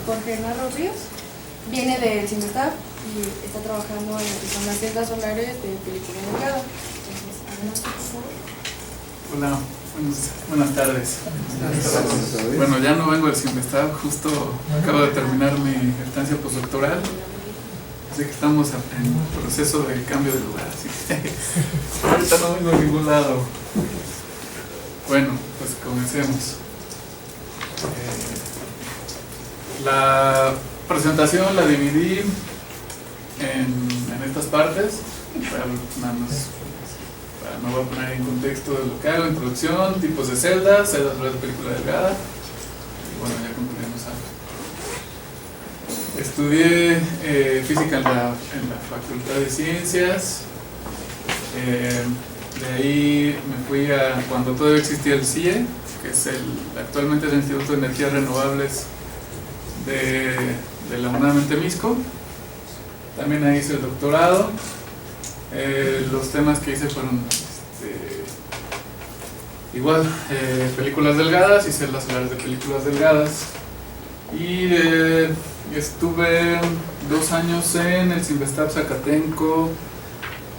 Jorge Narro Ríos. Viene del CIMESTAB y está trabajando en lo que son las celdas solares de película delgada. Entonces, adelante, por favor. Hola, buenas tardes. Bueno, ya no vengo del CIMESTAB, justo acabo de terminar mi estancia postdoctoral. Así que estamos en proceso de cambio de lugar, así que ahorita no vengo a ningún lado. Bueno, pues comencemos. La presentación la dividí en estas partes, nada más, me voy a poner en contexto de lo que hago, introducción, tipos de celdas sobre la película delgada, y bueno, ya concluimos algo. Estudié física en la Facultad de Ciencias, de ahí me fui a cuando todavía existía el CIE, que es actualmente es el Instituto de Energías Renovables de la UNAM en Temisco. También ahí hice el doctorado. Los temas que hice fueron igual películas delgadas y celdas solares de películas delgadas. Y estuve 2 años en el CIMESTAB Zacatenco,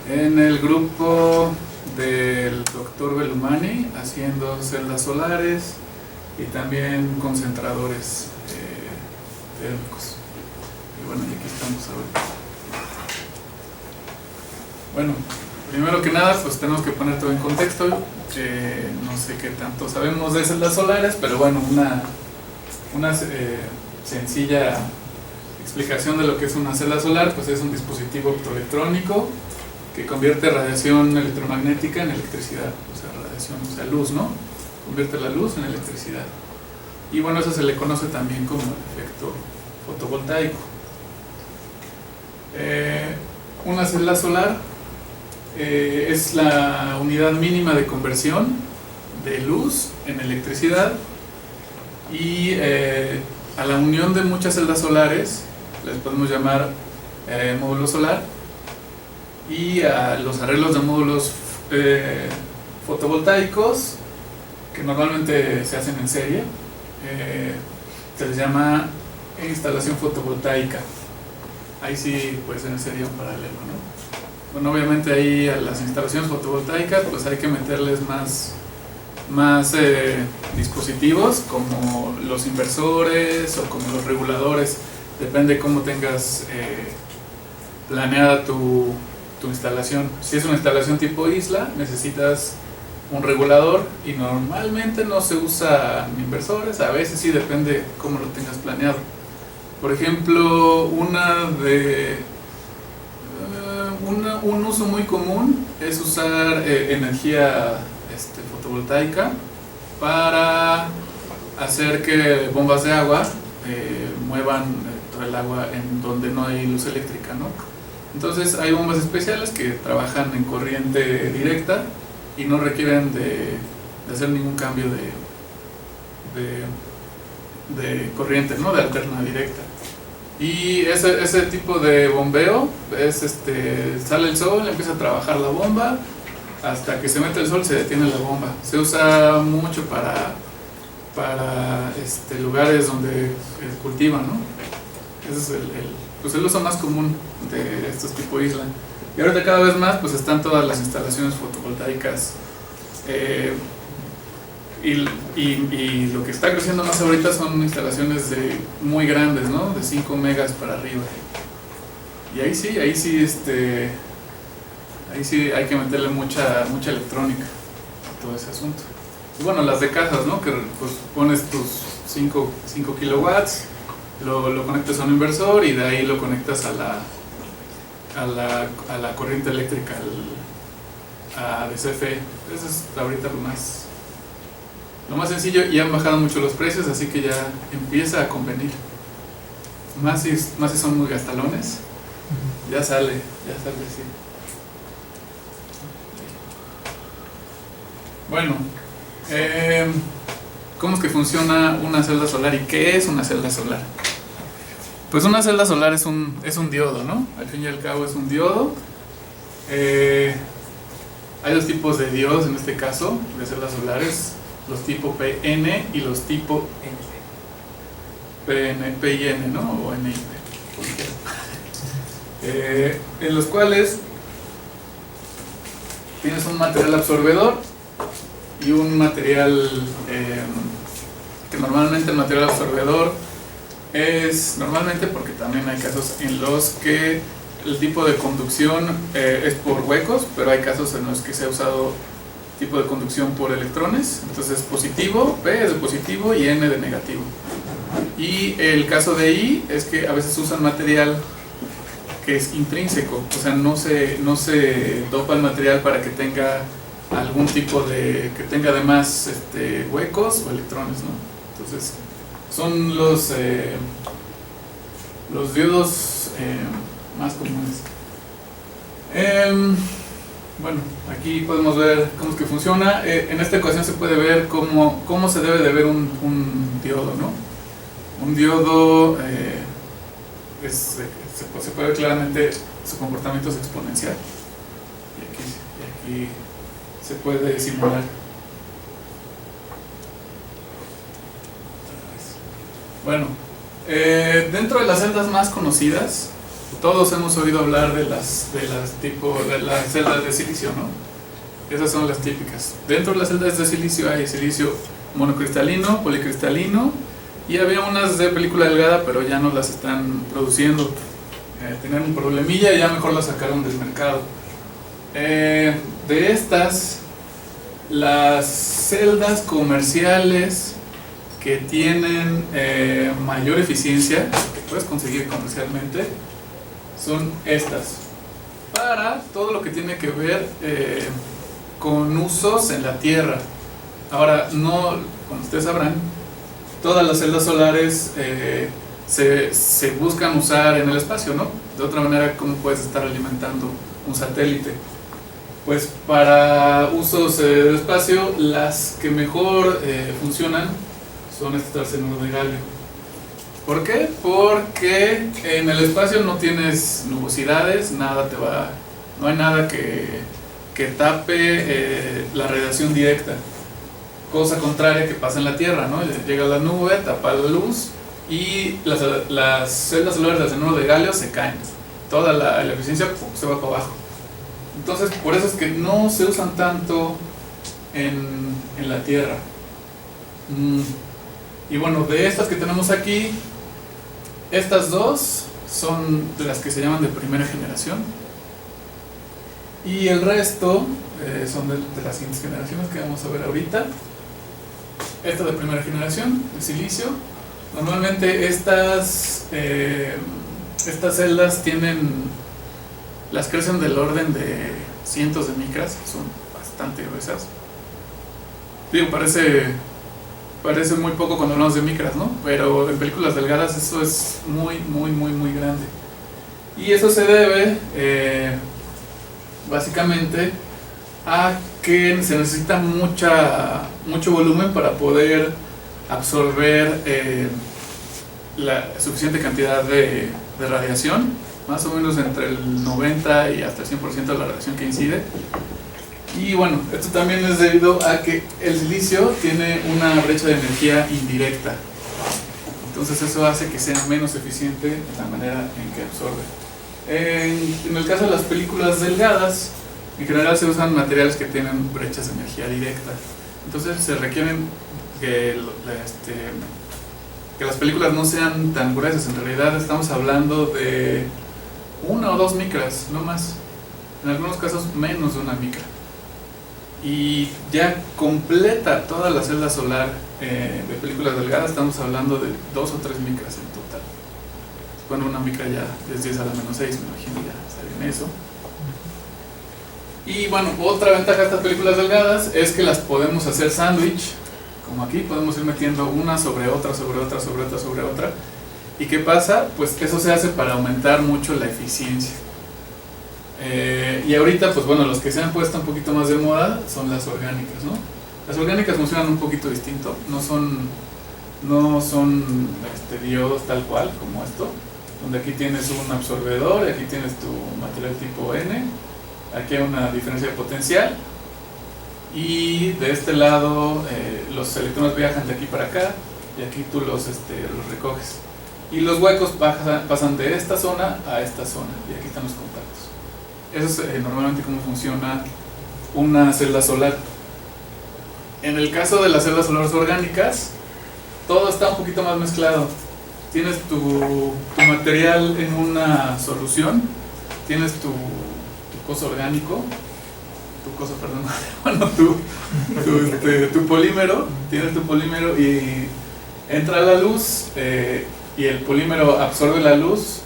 en el grupo del doctor Belumani, haciendo celdas solares y también concentradores térmicos. Y bueno, y aquí estamos ahora. Bueno, primero que nada, pues tenemos que poner todo en contexto. No sé qué tanto sabemos de celdas solares, pero bueno, una sencilla explicación de lo que es una celda solar, pues es un dispositivo optoelectrónico que convierte radiación electromagnética en electricidad, o sea, radiación, o sea, luz, ¿no? Convierte la luz en electricidad. Y bueno, eso se le conoce también como el efecto fotovoltaico. Una celda solar es la unidad mínima de conversión de luz en electricidad, y a la unión de muchas celdas solares les podemos llamar módulo solar, y a los arreglos de módulos fotovoltaicos que normalmente se hacen en serie se les llama instalación fotovoltaica. Ahí sí puede ser en serie un paralelo, ¿no? Bueno, obviamente ahí a las instalaciones fotovoltaicas pues hay que meterles más dispositivos como los inversores o como los reguladores, depende cómo tengas planeada tu instalación. Si es una instalación tipo isla, necesitas un regulador y normalmente no se usan inversores, a veces sí, depende cómo lo tengas planeado. Por ejemplo, un uso muy común es usar energía fotovoltaica para hacer que bombas de agua muevan todo el agua en donde no hay luz eléctrica, ¿no? Entonces hay bombas especiales que trabajan en corriente directa y no requieren de hacer ningún cambio de corriente, ¿no? De alterna directa. Y ese tipo de bombeo es sale el sol, empieza a trabajar la bomba, hasta que se mete el sol se detiene la bomba. Se usa mucho para lugares donde cultivan, ¿no? Ese es el uso más común de estos tipos de isla. Y ahorita cada vez más pues están todas las instalaciones fotovoltaicas, y lo que está creciendo más ahorita son instalaciones muy grandes, ¿no? De 5 megas para arriba. Y ahí sí hay que meterle mucha electrónica a todo ese asunto. Y bueno, las de casas, ¿no? Que pues pones tus 5 kilowatts, lo conectas a un inversor y de ahí lo conectas a la corriente eléctrica de CFE. Eso es ahorita lo más sencillo, y han bajado mucho los precios, así que ya empieza a convenir. Más si son muy gastalones, ya sale sí. Bueno, ¿cómo es que funciona una celda solar y qué es una celda solar? Pues una celda solar es un diodo, ¿no? Al fin y al cabo es un diodo. Hay 2 tipos de diodos en este caso, de celdas solares, los tipo PN y los tipo NP. PIN, ¿no? O NIP, en los cuales tienes un material absorbedor y un material que normalmente el material absorbedor es normalmente, porque también hay casos en los que el tipo de conducción es por huecos, pero hay casos en los que se ha usado tipo de conducción por electrones. Entonces positivo, P es de positivo y N de negativo. Y el caso de I es que a veces usan material que es intrínseco, o sea, no se dopa el material para que tenga algún tipo de, que tenga además huecos o electrones, ¿no? Entonces son los diodos más comunes. Bueno, aquí podemos ver cómo es que funciona. En esta ecuación se puede ver cómo se debe de ver un diodo, ¿no? Un diodo se puede ver claramente su comportamiento es exponencial. Y aquí se puede simular. Bueno, dentro de las celdas más conocidas, todos hemos oído hablar de las celdas de silicio, ¿no? Esas son las típicas. Dentro de las celdas de silicio hay silicio monocristalino, policristalino, y había unas de película delgada, pero ya no las están produciendo. Tenían un problemilla y ya mejor las sacaron del mercado. De estas, las celdas comerciales que tienen mayor eficiencia, que puedes conseguir comercialmente, son estas, para todo lo que tiene que ver con usos en la Tierra. Ahora, no, como ustedes sabrán, todas las celdas solares se buscan usar en el espacio, ¿no? De otra manera, ¿cómo puedes estar alimentando un satélite? Pues para usos del espacio, las que mejor funcionan son estas arsenuros de galio. ¿Por qué? Porque en el espacio no tienes nubosidades, no hay nada que tape la radiación directa. Cosa contraria que pasa en la Tierra, ¿no? Llega la nube, tapa la luz y las celdas solares de arsenuro de galio se caen. Toda la eficiencia se va para abajo. Entonces, por eso es que no se usan tanto en la Tierra. Y bueno, de estas que tenemos aquí, estas dos son las que se llaman de primera generación. Y el resto son de las siguientes generaciones que vamos a ver ahorita. Esta de primera generación, de silicio. Normalmente estas celdas las crecen del orden de cientos de micras, son bastante gruesas. Digo, parece muy poco cuando hablamos de micras, ¿no? Pero en películas delgadas eso es muy, muy, muy, muy grande. Y eso se debe básicamente a que se necesita mucho volumen para poder absorber la suficiente cantidad de radiación, más o menos entre el 90 y hasta el 100% de la radiación que incide. Y bueno, esto también es debido a que el silicio tiene una brecha de energía indirecta. Entonces eso hace que sea menos eficiente la manera en que absorbe. En el caso de las películas delgadas, en general se usan materiales que tienen brechas de energía directa. Entonces se requieren que las películas no sean tan gruesas. En realidad estamos hablando de 1 o 2 micras, no más. En algunos casos menos de 1 micra. Y ya completa toda la celda solar de películas delgadas, estamos hablando de 2 o 3 micras en total. Bueno, 1 micra ya es 10 a la menos 6, me imagino, ya está bien eso. Y bueno, otra ventaja de estas películas delgadas es que las podemos hacer sándwich, como aquí, podemos ir metiendo una sobre otra, sobre otra, sobre otra, sobre otra. ¿Y qué pasa? Pues eso se hace para aumentar mucho la eficiencia. Y ahorita, pues bueno, los que se han puesto un poquito más de moda son las orgánicas, ¿no? Las orgánicas funcionan un poquito distinto, no son diodos tal cual como esto, donde aquí tienes un absorbedor y aquí tienes tu material tipo N, aquí hay una diferencia de potencial y de este lado los electrones viajan de aquí para acá y aquí tú los recoges. Y los huecos pasan de esta zona a esta zona, y aquí están los contactos. Eso es normalmente cómo funciona una celda solar. En el caso de las celdas solares orgánicas, todo está un poquito más mezclado. Tienes tu material en una solución, tienes tu coso orgánico, tu polímero, tienes tu polímero y entra la luz y el polímero absorbe la luz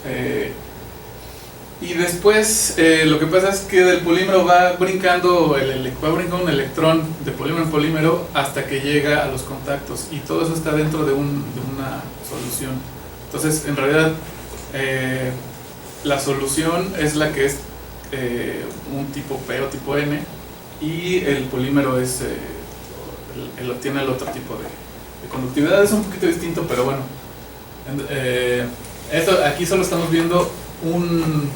y después lo que pasa es que del polímero va brincando un electrón de polímero en polímero hasta que llega a los contactos y todo eso está dentro de una solución. Entonces en realidad la solución es la que es un tipo P o tipo N y el polímero es tiene el otro tipo de conductividad. Es un poquito distinto, pero bueno, aquí solo estamos viendo un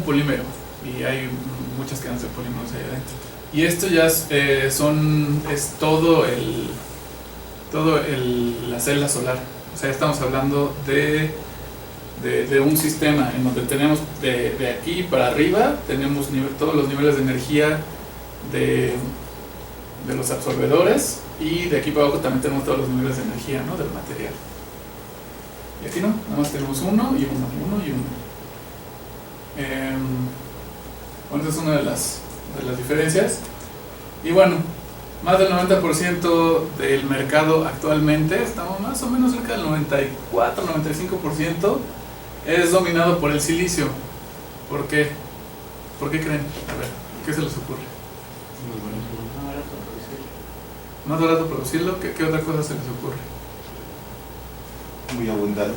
polímero y hay muchas cadenas de polímeros ahí adentro y esto ya es todo la celda solar. O sea, estamos hablando de un sistema en donde tenemos de aquí para arriba tenemos todos los niveles de energía de los absorbedores y de aquí para abajo también tenemos todos los niveles de energía, ¿no?, del material. Y aquí no, nada más tenemos uno y uno. Bueno, esa es una de las diferencias. Y bueno, más del 90% del mercado actualmente, estamos más o menos cerca del 94-95%, es dominado por el silicio. ¿Por qué? ¿Por qué creen? A ver, ¿qué se les ocurre? ¿Más barato producirlo? ¿Qué otra cosa se les ocurre? Muy abundante.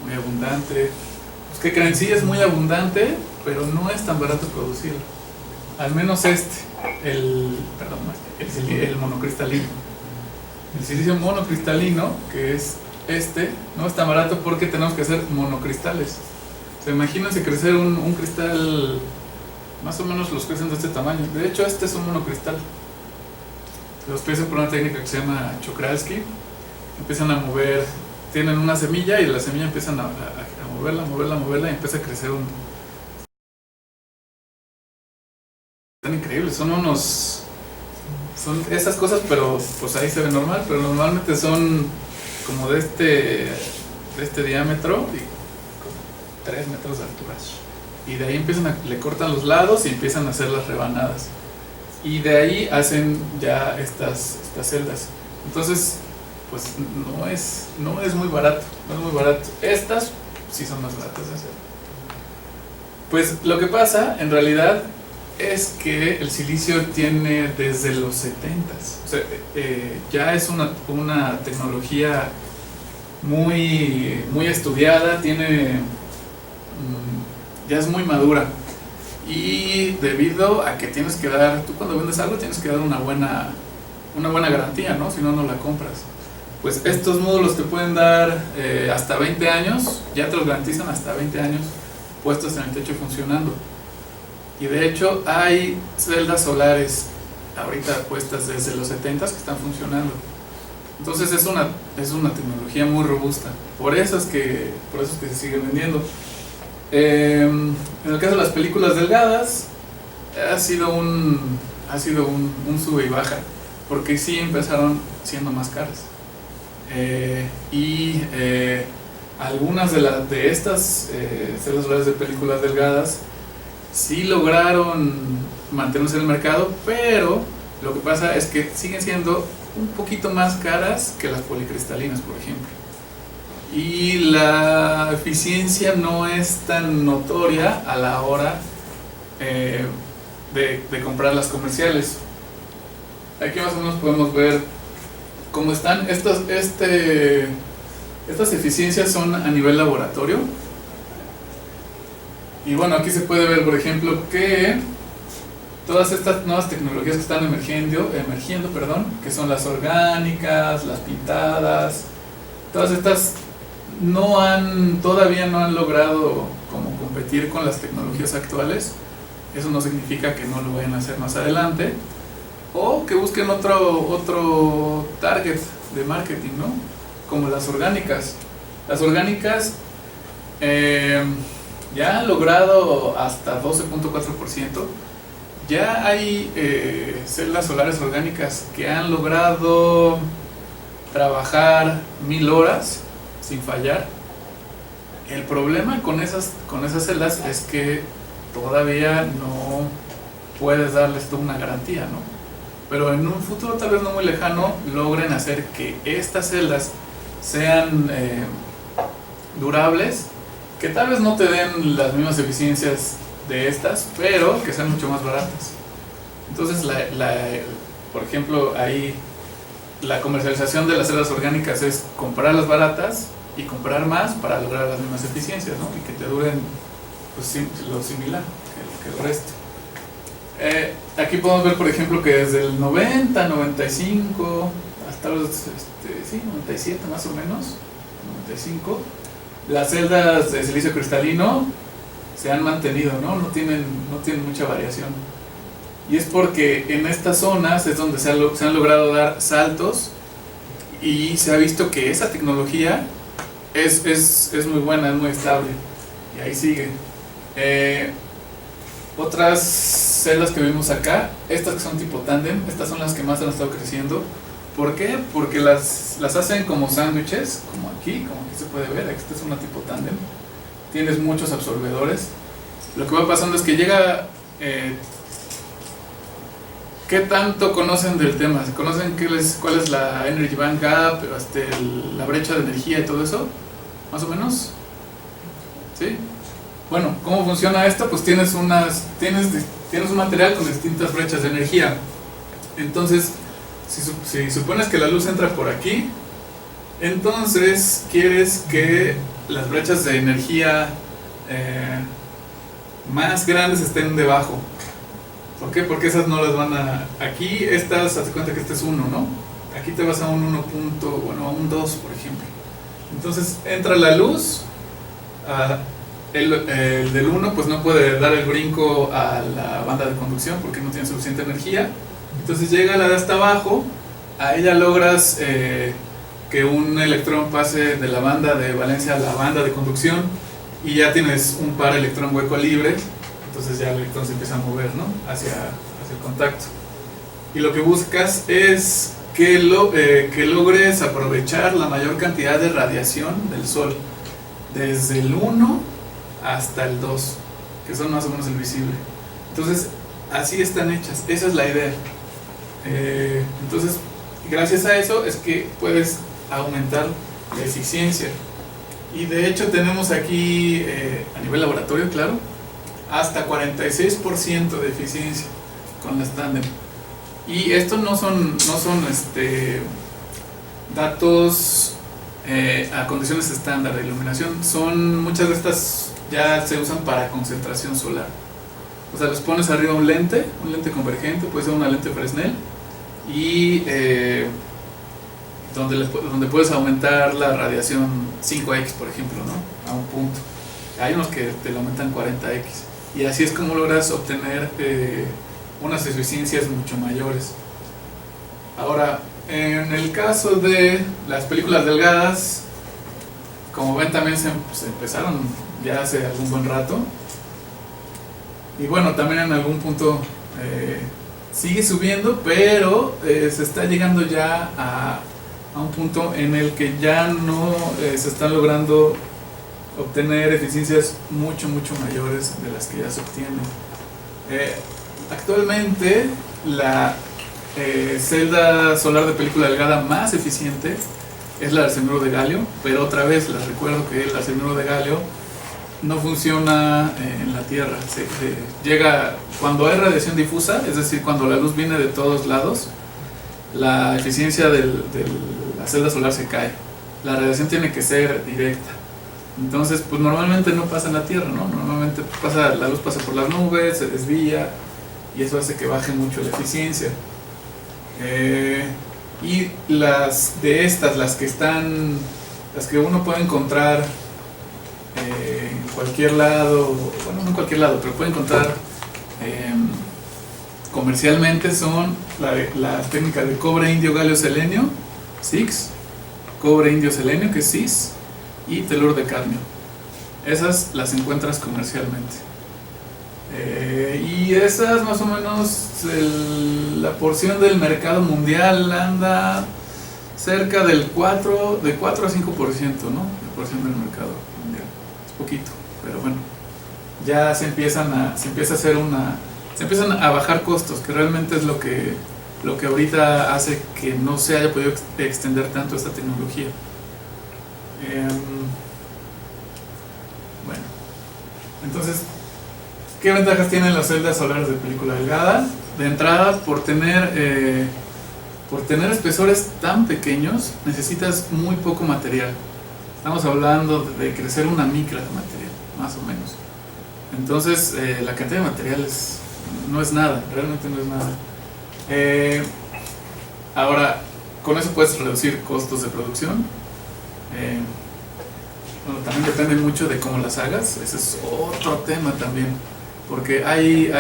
Muy abundante. Pues, ¿qué creen? Sí, es muy abundante, pero no es tan barato producirlo. Al menos el monocristalino. El silicio monocristalino, que es no es tan barato porque tenemos que hacer monocristales. O sea, imagínense crecer un cristal, más o menos los crecen de este tamaño. De hecho, este es un monocristal. Los crecen por una técnica que se llama Czochralski. Empiezan a mover, tienen una semilla y la semilla empiezan a moverla y empieza a crecer Están increíbles, son esas cosas, pero pues ahí se ve normal, pero normalmente son como de este diámetro y como 3 metros de altura. Y de ahí le cortan los lados y empiezan a hacer las rebanadas. Y de ahí hacen ya estas celdas. Entonces, pues no es muy barato, Estas sí son más baratas de hacer. Pues lo que pasa, en realidad, es que el silicio tiene desde los 70s. O sea, ya es una tecnología muy, muy estudiada, ya es muy madura. Y debido a que tienes que tú cuando vendes algo tienes que dar una buena garantía, ¿no? Si no, no la compras. Pues estos módulos te pueden dar hasta 20 años, ya te los garantizan hasta 20 años puestos en el techo funcionando. Y de hecho hay celdas solares ahorita puestas desde los 70s que están funcionando. Entonces es una tecnología muy robusta. Por eso es que se sigue vendiendo. En el caso de las películas delgadas ha sido un sube y baja, porque sí empezaron siendo más caras. Algunas de estas celdas solares de películas delgadas sí lograron mantenerse en el mercado, pero lo que pasa es que siguen siendo un poquito más caras que las policristalinas, por ejemplo. Y la eficiencia no es tan notoria a la hora de comprar las comerciales. Aquí más o menos podemos ver cómo están. Estas eficiencias son a nivel laboratorio. Y bueno, aquí se puede ver, por ejemplo, que todas estas nuevas tecnologías que están emergiendo, que son las orgánicas, las pintadas, todas estas todavía no han logrado como competir con las tecnologías actuales. Eso no significa que no lo vayan a hacer más adelante, o que busquen otro target de marketing, ¿no? Como las orgánicas. Las orgánicas ya han logrado hasta 12.4%. Ya hay celdas solares orgánicas que han logrado trabajar 1000 horas sin fallar. El problema con esas celdas es que todavía no puedes darles tú una garantía, ¿no? Pero en un futuro tal vez no muy lejano logren hacer que estas celdas sean durables, que tal vez no te den las mismas eficiencias de estas, pero que sean mucho más baratas. Entonces, por ejemplo, ahí la comercialización de las celdas orgánicas es comprarlas baratas y comprar más para lograr las mismas eficiencias, ¿no? Y que te duren pues, lo similar que el resto. Aquí podemos ver, por ejemplo, que desde el 90, 95, hasta los 97 más o menos, 95, las celdas de silicio cristalino se han mantenido, ¿no? No tienen mucha variación. Y es porque en estas zonas es donde se han logrado dar saltos y se ha visto que esa tecnología es muy buena, es muy estable. Y ahí sigue. Otras celdas que vimos acá, estas que son tipo tándem, estas son las que más han estado creciendo. ¿Por qué? Porque las hacen como sándwiches, como aquí se puede ver. Esta es una tipo tándem. Tienes muchos absorbedores. Lo que va pasando es que llega... ¿qué tanto conocen del tema? ¿Conocen cuál es la Energy Band Gap, la brecha de energía y todo eso? ¿Más o menos? ¿Sí? Bueno, ¿cómo funciona esto? Pues tienes un material con distintas brechas de energía. Entonces, si supones que la luz entra por aquí, entonces quieres que las brechas de energía más grandes estén debajo. ¿Por qué? Porque esas no las van a... Aquí estas, haz de cuenta que este es 1, ¿no? Aquí te vas a un 1. A un 2, por ejemplo. Entonces entra la luz, el del 1 pues no puede dar el brinco a la banda de conducción porque no tiene suficiente energía. Entonces llega la de hasta abajo, a ella logras que un electrón pase de la banda de valencia a la banda de conducción y ya tienes un par electrón hueco libre. Entonces ya el electrón se empieza a mover, ¿no? hacia el contacto. Y lo que buscas es que logres aprovechar la mayor cantidad de radiación del Sol, desde el 1 hasta el 2, que son más o menos el visible. Entonces, así están hechas, esa es la idea. Entonces, gracias a eso es que puedes aumentar la eficiencia. Y de hecho tenemos aquí, a nivel laboratorio, claro, hasta 46% de eficiencia con las tándem. Y estos no son datos a condiciones estándar de iluminación. Muchas de estas ya se usan para concentración solar. O sea, les pones arriba un lente convergente, puede ser una lente Fresnel, y donde puedes aumentar la radiación 5x, por ejemplo, ¿no? A un punto. Hay unos que te lo aumentan 40x. Y así es como logras obtener unas eficiencias mucho mayores. Ahora, en el caso de las películas delgadas, como ven, también se empezaron ya hace algún buen rato. Y bueno, también en algún punto sigue subiendo, pero se está llegando ya a un punto en el que ya no se están logrando obtener eficiencias mucho mayores de las que ya se obtienen. Actualmente la celda solar de película delgada más eficiente es la arsenuro de galio, pero otra vez les recuerdo que el arsenuro de galio no funciona en la Tierra. Llega cuando hay radiación difusa, es decir, cuando la luz viene de todos lados, la eficiencia de la celda solar se cae. La radiación tiene que ser directa. Entonces, pues normalmente no pasa en la Tierra, ¿no? Normalmente la luz pasa por las nubes, se desvía, y eso hace que baje mucho la eficiencia. Y las que uno puede encontrar en cualquier lado, bueno, no en cualquier lado, pero puede encontrar comercialmente son la técnica de cobre indio galio selenio, CIGS, cobre indio selenio, que es CIS, y telur de cadmio. Esas las encuentras comercialmente. Y esas más o menos, la porción del mercado mundial anda cerca del 4 a 5%, ¿no? La porción del mercado mundial. Es poquito, pero bueno. Ya se empiezan a bajar costos, que realmente es lo que ahorita hace que no se haya podido extender tanto esta tecnología. Bueno, entonces, ¿qué ventajas tienen las celdas solares de película delgada? De entrada, por tener espesores tan pequeños, necesitas muy poco material. Estamos hablando de crecer una micra de material, más o menos. Entonces, la cantidad de material no es nada, realmente no es nada. Ahora, con eso puedes reducir costos de producción. Bueno, también depende mucho de cómo las hagas. Ese es otro tema también, porque hay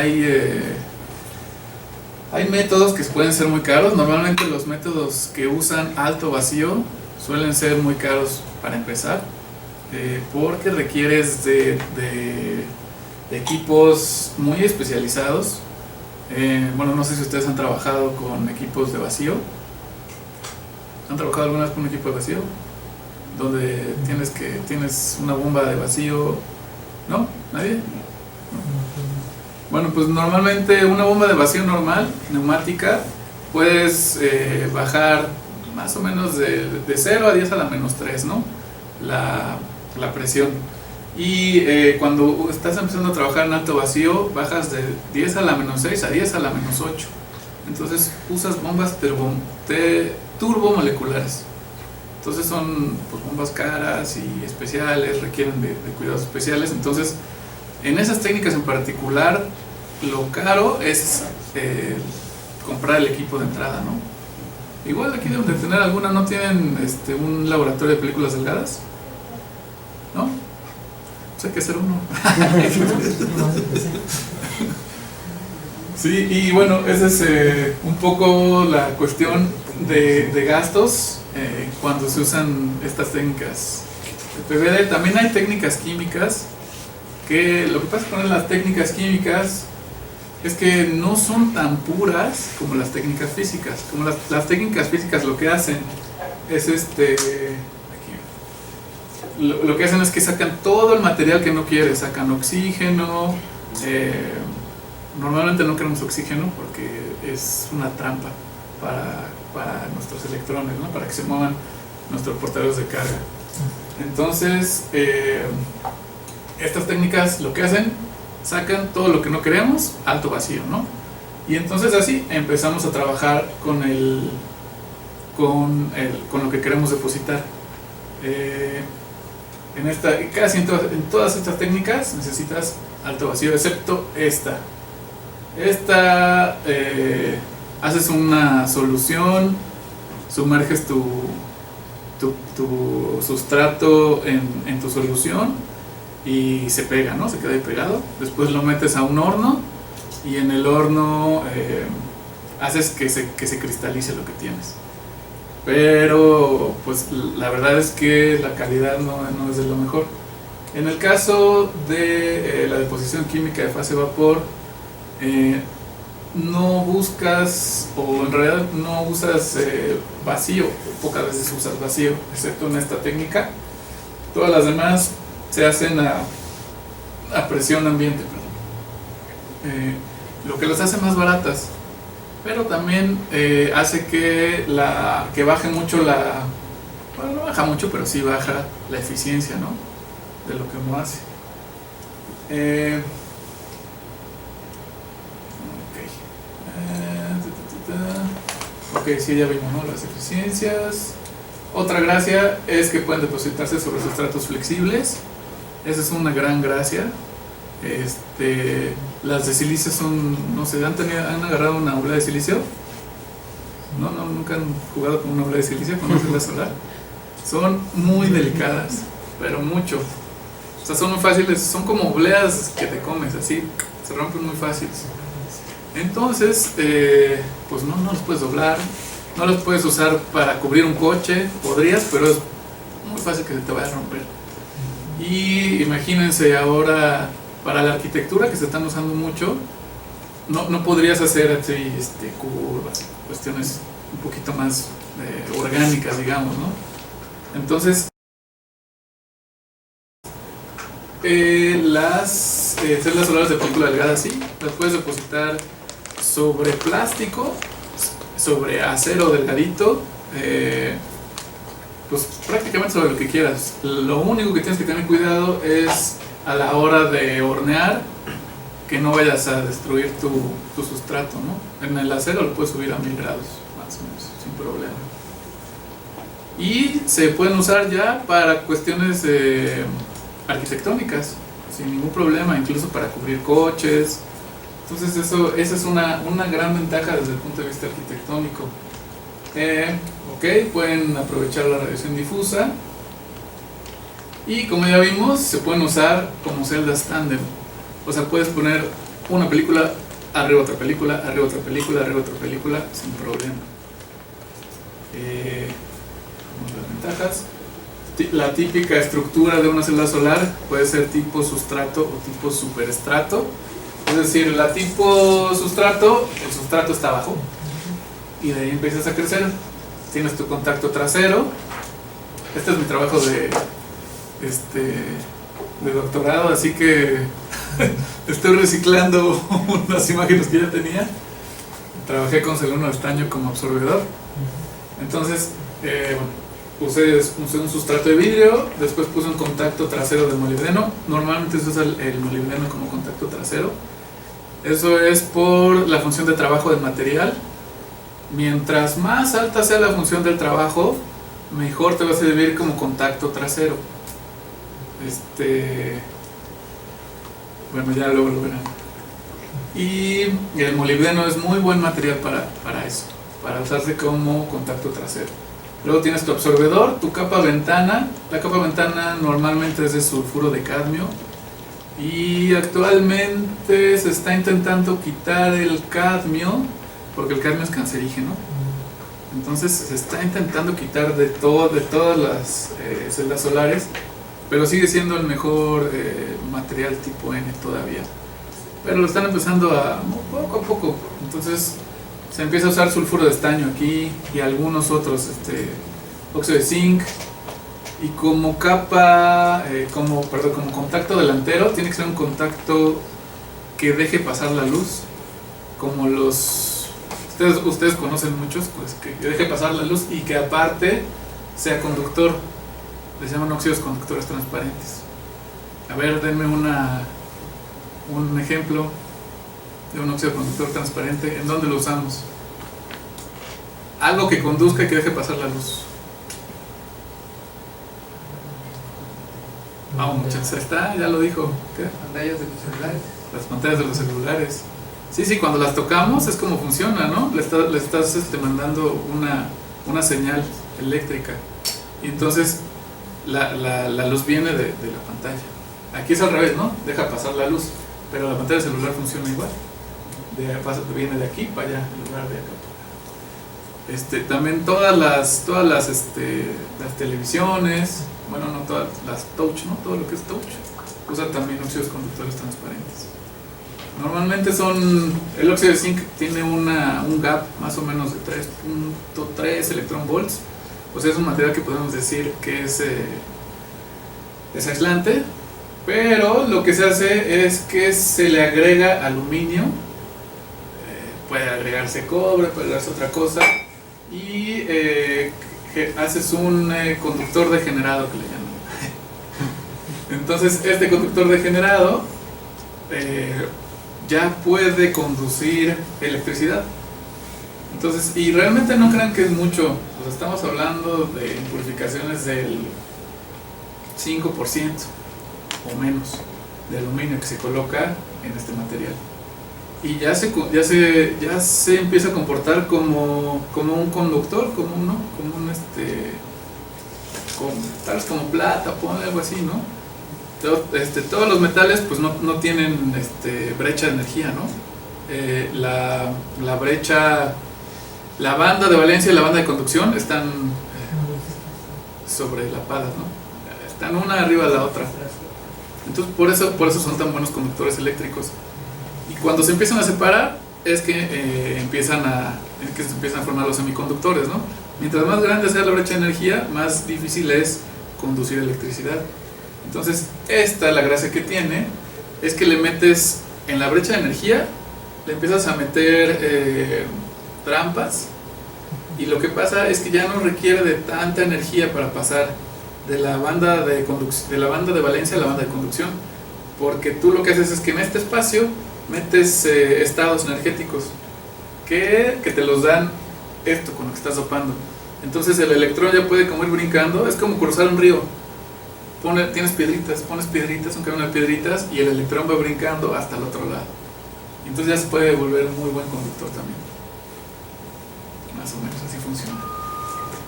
métodos que pueden ser muy caros. Normalmente los métodos que usan alto vacío suelen ser muy caros para empezar, porque requieres de equipos muy especializados. Bueno, no sé si ustedes han trabajado con equipos de vacío. ¿Han trabajado alguna vez con un equipo de vacío? Donde tienes una bomba de vacío. ¿No? ¿Nadie? No. Bueno, pues normalmente una bomba de vacío normal, neumática, puedes bajar más o menos de 0 a 10 a la menos 3, ¿no? La presión. Y cuando estás empezando a trabajar en alto vacío, bajas de 10 a la menos 6 a 10 a la menos 8. Entonces usas bombas turbomoleculares. Entonces son pues, bombas caras y especiales, requieren de cuidados especiales. Entonces, en esas técnicas en particular, lo caro es comprar el equipo de entrada, ¿no? Igual aquí deben de tener alguna. ¿No tienen un laboratorio de películas delgadas? ¿No? Pues hay que hacer uno. Sí, y bueno, esa es un poco la cuestión de gastos cuando se usan estas técnicas de PVD. También hay técnicas químicas, que lo que pasa con las técnicas químicas es que no son tan puras como las técnicas físicas. Como las técnicas físicas lo que hacen es lo que hacen es que sacan todo el material que no quieres, sacan oxígeno. Normalmente no queremos oxígeno porque es una trampa para nuestros electrones, ¿no? Para que se muevan nuestros portadores de carga. Entonces, estas técnicas lo que hacen, sacan todo lo que no queremos, alto vacío, ¿no? Y entonces así empezamos a trabajar con lo que queremos depositar. Casi en todas estas técnicas necesitas alto vacío, excepto esta. Haces una solución, sumerges tu sustrato en tu solución y se pega, ¿no? Se queda ahí pegado. Después lo metes a un horno y en el horno haces que se cristalice lo que tienes. Pero pues la verdad es que la calidad no es de lo mejor. En el caso de la deposición química de fase vapor, no buscas, o en realidad no usas vacío, pocas veces usas vacío, excepto en esta técnica. Todas las demás se hacen a presión ambiente, lo que las hace más baratas, pero también hace que baje mucho bueno, no baja mucho, pero sí baja la eficiencia, ¿no? De lo que uno hace. Ok, sí, ya vimos, ¿no? Las eficiencias. Otra gracia es que pueden depositarse sobre sustratos flexibles. Esa es una gran gracia. Las de silicio son, no sé, ¿han agarrado una oblea de silicio? No, nunca han jugado con una oblea de silicio, con una celda solar. Son muy delicadas, pero mucho. O sea, son muy fáciles, son como obleas que te comes, así, se rompen muy fácil. Entonces, pues no los puedes doblar, no los puedes usar para cubrir un coche, podrías, pero es muy fácil que se te vaya a romper. Y imagínense ahora, para la arquitectura que se están usando mucho, no podrías hacer así, curvas, cuestiones un poquito más orgánicas, digamos, ¿no? Entonces, las celdas solares de película delgada sí, las puedes depositar sobre plástico, sobre acero delgadito, pues prácticamente sobre lo que quieras. Lo único que tienes que tener cuidado es a la hora de hornear, que no vayas a destruir tu sustrato, ¿no? En el acero lo puedes subir a 1000 grados, más o menos, sin problema. Y se pueden usar ya para cuestiones arquitectónicas, sin ningún problema, incluso para cubrir coches. Entonces esa es una gran ventaja desde el punto de vista arquitectónico. Ok, pueden aprovechar la radiación difusa y, como ya vimos, se pueden usar como celdas tándem. O sea, puedes poner una película, arriba otra película, arriba otra película, arriba otra película, sin problema. Vamos a las ventajas. La típica estructura de una celda solar puede ser tipo sustrato o tipo superestrato. Es decir, la tipo sustrato, el sustrato está abajo y de ahí empiezas a crecer. Tienes tu contacto trasero. Este es mi trabajo de doctorado, así que estoy reciclando unas imágenes que ya tenía. Trabajé con celuleno de estaño como absorbedor. Entonces, usé un sustrato de vidrio, después puse un contacto trasero de molibdeno. Normalmente se usa el molibdeno como contacto trasero. Eso es por la función de trabajo del material. Mientras más alta sea la función del trabajo, mejor te va a servir como contacto trasero. Bueno, ya luego lo verán. Y el molibdeno es muy buen material para eso, para usarse como contacto trasero. Luego tienes tu absorbedor, tu capa ventana. La capa ventana normalmente es de sulfuro de cadmio y actualmente se está intentando quitar el cadmio porque el cadmio es cancerígeno. Entonces se está intentando quitar de todas las celdas solares, pero sigue siendo el mejor material tipo N todavía. Pero lo están empezando poco a poco. Entonces se empieza a usar sulfuro de estaño aquí y algunos otros, óxido de zinc. Y como capa, como contacto delantero, tiene que ser un contacto que deje pasar la luz, como ustedes conocen muchos, pues que deje pasar la luz y que aparte sea conductor. Les llaman óxidos conductores transparentes. A ver, denme un ejemplo de un óxido conductor transparente. ¿En dónde lo usamos? Algo que conduzca y que deje pasar la luz. Vamos, muchachos, ahí está, ya lo dijo. ¿Qué? Pantallas de los celulares. Las pantallas de los celulares. Sí, cuando las tocamos es como funciona, ¿no? Le estás mandando una señal eléctrica. Y entonces la luz viene de la pantalla. Aquí es al revés, ¿no? Deja pasar la luz, pero la pantalla del celular funciona igual. Viene de aquí para allá en lugar de acá. También todas las televisiones, bueno, no todas las touch, ¿no? Todo lo que es touch usa también óxidos conductores transparentes. Normalmente el óxido de zinc tiene un gap más o menos de 3.3 electronvolts. O sea, es un material que podemos decir que es aislante, pero lo que se hace es que se le agrega aluminio, puede agregarse cobre, puede agregarse otra cosa, y haces un conductor degenerado, que le llaman. Entonces este conductor degenerado ya puede conducir electricidad. Entonces, y realmente no crean que es mucho, pues estamos hablando de purificaciones del 5% o menos de aluminio que se coloca en este material. Y ya se empieza a comportar como un conductor, tal vez como plata, ponle algo así, ¿no? Todos los metales pues no tienen brecha de energía, ¿no? la brecha, la banda de valencia y la banda de conducción están sobrelapadas, ¿no? Están una arriba de la otra. Entonces por eso son tan buenos conductores eléctricos. Y cuando se empiezan a separar es que empiezan a formar los semiconductores, ¿no? Mientras más grande sea la brecha de energía, más difícil es conducir electricidad. Entonces la gracia que tiene es que le metes en la brecha de energía, le empiezas a meter trampas, y lo que pasa es que ya no requiere de tanta energía para pasar de la banda de valencia a la banda de conducción, porque tú lo que haces es que en este espacio metes estados energéticos que te los dan esto con lo que estás dopando. Entonces el electrón ya puede como ir brincando, es como cruzar un río. Pones piedritas, un camino de piedritas, y el electrón va brincando hasta el otro lado. Entonces ya se puede volver un muy buen conductor también. Más o menos así funciona.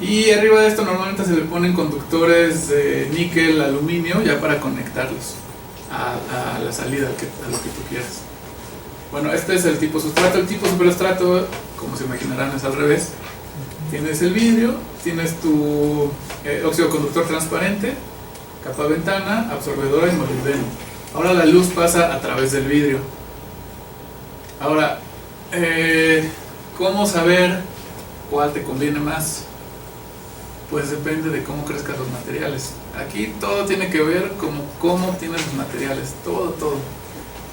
Y arriba de esto normalmente se le ponen conductores de níquel, aluminio, ya para conectarlos a la salida, a lo que tú quieras. Bueno, este es el tipo sustrato. El tipo superestrato, como se imaginarán, es al revés. Tienes el vidrio, tienes tu óxido conductor transparente, capa ventana, absorbedora y molibdeno. Ahora la luz pasa a través del vidrio. Ahora, ¿cómo saber cuál te conviene más? Pues depende de cómo crezcan los materiales. Aquí todo tiene que ver con cómo obtienes los materiales, todo.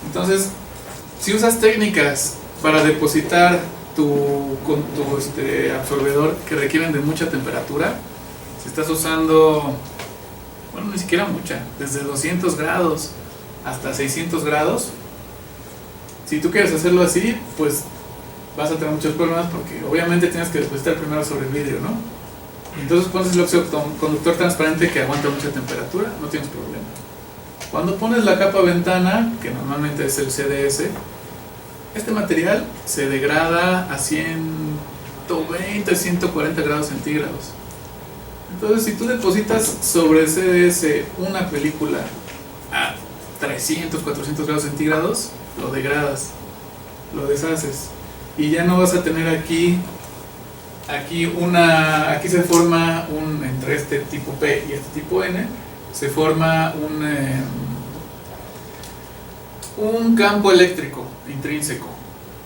Entonces, si usas técnicas para depositar tu absorbedor que requieren de mucha temperatura, si estás usando, bueno, ni siquiera mucha, desde 200 grados hasta 600 grados, si tú quieres hacerlo así, pues vas a tener muchos problemas, porque obviamente tienes que depositar primero sobre el vidrio, ¿no? Entonces pones el óxido conductor transparente que aguanta mucha temperatura, no tienes problema. Cuando pones la capa ventana, que normalmente es el CDS, este material se degrada a 120, 140 grados centígrados. Entonces, si tú depositas sobre el CDS una película a 300, 400 grados centígrados, lo degradas, lo deshaces, y ya no vas a tener aquí se forma entre este tipo P y este tipo N, se forma un campo eléctrico intrínseco.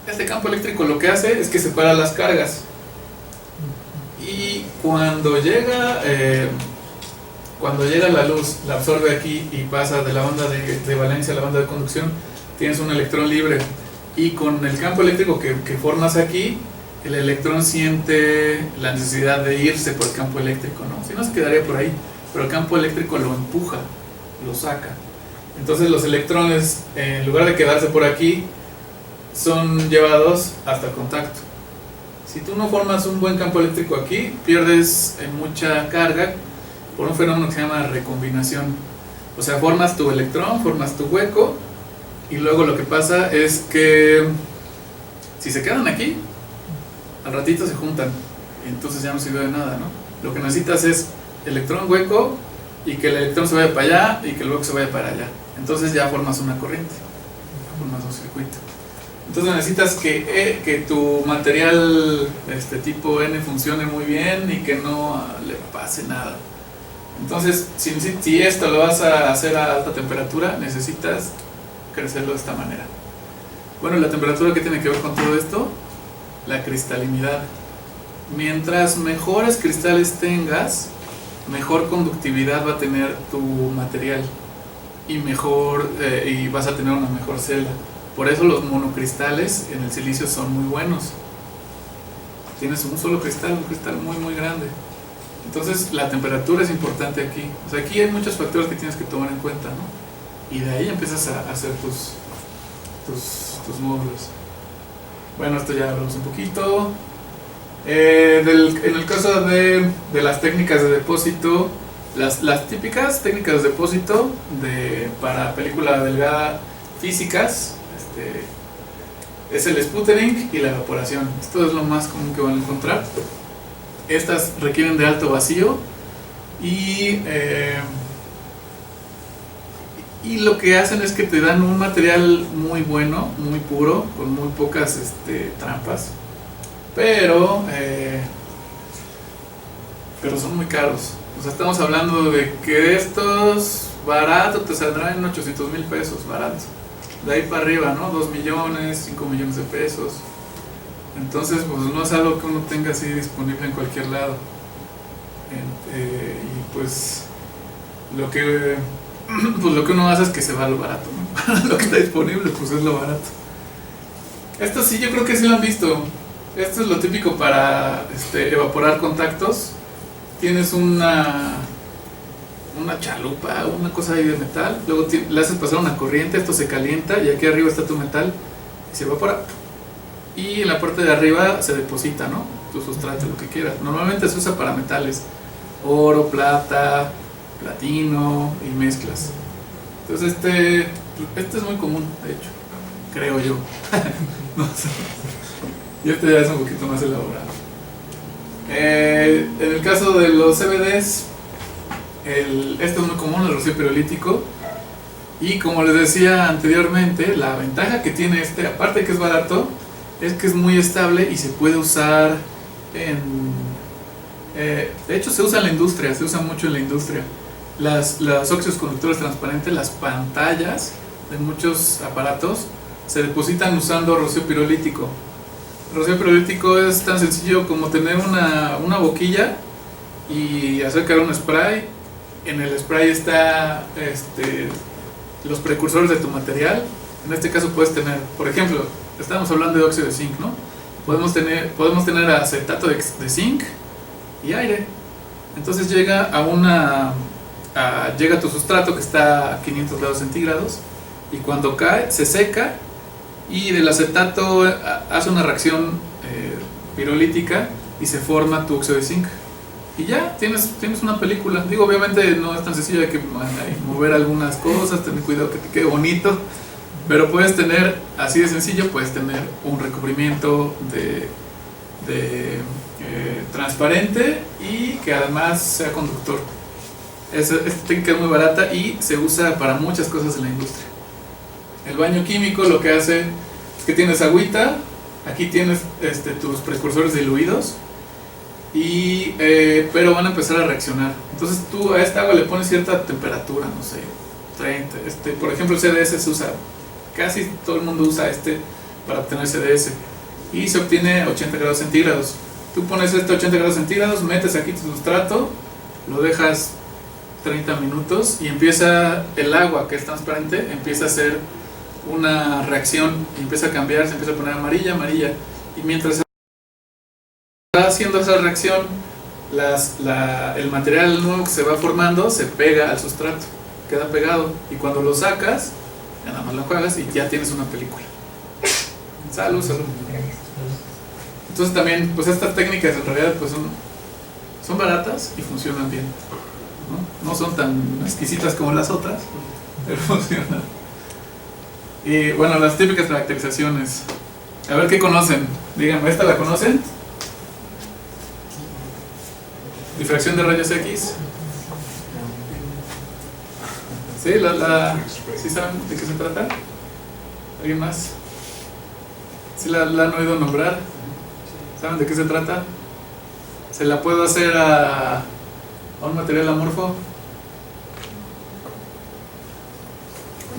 Este campo eléctrico lo que hace es que separa las cargas, y cuando llega la luz, la absorbe aquí y pasa de la banda de valencia a la banda de conducción, tienes un electrón libre, y con el campo eléctrico que formas aquí, el electrón siente la necesidad de irse por el campo eléctrico, ¿no? Si no, se quedaría por ahí, pero el campo eléctrico lo empuja, lo saca. Entonces los electrones, en lugar de quedarse por aquí, son llevados hasta el contacto. Si tú no formas un buen campo eléctrico aquí, pierdes mucha carga por un fenómeno que se llama recombinación. O sea, formas tu electrón, formas tu hueco, y luego lo que pasa es que si se quedan aquí, al ratito se juntan, y entonces ya no sirve de nada, ¿no? Lo que necesitas es electrón, hueco, y que el electrón se vaya para allá y que el hueco se vaya para allá. Entonces ya formas una corriente, formas un circuito. Entonces necesitas que tu material tipo N funcione muy bien y que no le pase nada. Entonces, si esto lo vas a hacer a alta temperatura, necesitas crecerlo de esta manera. Bueno, la temperatura, ¿qué tiene que ver con todo esto? La cristalinidad. Mientras mejores cristales tengas, mejor conductividad va a tener tu material, y vas a tener una mejor celda. Por eso los monocristales en el silicio son muy buenos. Tienes un solo cristal, un cristal muy muy grande. Entonces la temperatura es importante aquí. O sea, aquí hay muchos factores que tienes que tomar en cuenta, ¿no? Y de ahí empiezas a hacer tus módulos. Bueno, esto ya hablamos un poquito. En el caso de las técnicas de depósito, las típicas técnicas de depósito para película delgada físicas, es el sputtering y la evaporación. Esto es lo más común que van a encontrar. Estas requieren de alto vacío, y y lo que hacen es que te dan un material muy bueno, muy puro, con muy pocas trampas, pero son muy caros. O sea, estamos hablando de que estos baratos te saldrán en 800,000 pesos, barato. De ahí para arriba, ¿no? 2 millones, 5 millones de pesos. Entonces, pues no es algo que uno tenga así disponible en cualquier lado. Y pues lo que uno hace es que se va a lo barato, ¿no? Lo que está disponible, pues es lo barato. Esto sí, yo creo que sí lo han visto. Esto es lo típico para evaporar contactos. Tienes una chalupa, una cosa ahí de metal, luego le haces pasar una corriente, esto se calienta y aquí arriba está tu metal y se evapora. Y en la parte de arriba se deposita, ¿no? Tu sustrato, lo que quieras. Normalmente se usa para metales, oro, plata, platino y mezclas. Entonces este es muy común, de hecho, creo yo. No sé. Y este ya es un poquito más elaborado. En el caso de los CBDs, esto es muy común, el rocío pirolítico. Y como les decía anteriormente, la ventaja que tiene aparte de que es barato, es que es muy estable y se puede usar de hecho se usa en la industria, se usa mucho en la industria. Los óxidos conductores transparentes, las pantallas de muchos aparatos se depositan usando rocío pirolítico. El rocío pirolítico es tan sencillo como tener una boquilla y hacer caer un spray. En el spray está los precursores de tu material. En este caso puedes tener, por ejemplo, estamos hablando de óxido de zinc, ¿no? Podemos tener acetato de zinc y aire. Entonces llega llega tu sustrato que está a 500 grados centígrados y cuando cae se seca y del acetato hace una reacción pirolítica y se forma tu óxido de zinc. Y ya tienes una película. Digo, obviamente no es tan sencillo, hay que mover algunas cosas, tener cuidado que te quede bonito, pero puedes tener, así de sencillo, puedes tener un recubrimiento de transparente y que además sea conductor. Esta técnica es muy barata y se usa para muchas cosas en la industria. El baño químico lo que hace es que tienes agüita, aquí tienes tus precursores diluidos, pero van a empezar a reaccionar. Entonces tú a esta agua le pones cierta temperatura, no sé, 30. Por ejemplo, el CDS se usa, casi todo el mundo usa para obtener CDS y se obtiene a 80 grados centígrados. Tú pones 80 grados centígrados, metes aquí tu sustrato, lo dejas 30 minutos y empieza el agua, que es transparente, empieza a hacer una reacción y empieza a cambiar, se empieza a poner amarilla, y mientras está haciendo esa reacción, el material nuevo que se va formando se pega al sustrato, queda pegado, y cuando lo sacas, ya nada más lo juegas y ya tienes una película. Salud. Entonces también, pues estas técnicas en realidad pues son baratas y funcionan bien, ¿no? No son tan exquisitas como las otras, pero funcionan. Y bueno, las típicas caracterizaciones. A ver qué conocen. Díganme, ¿esta la conocen? Difracción de rayos X. ¿Sí? ¿Sí saben de qué se trata? ¿Alguien más? ¿Sí la han oído nombrar? ¿Saben de qué se trata? ¿Se la puedo hacer a un material amorfo?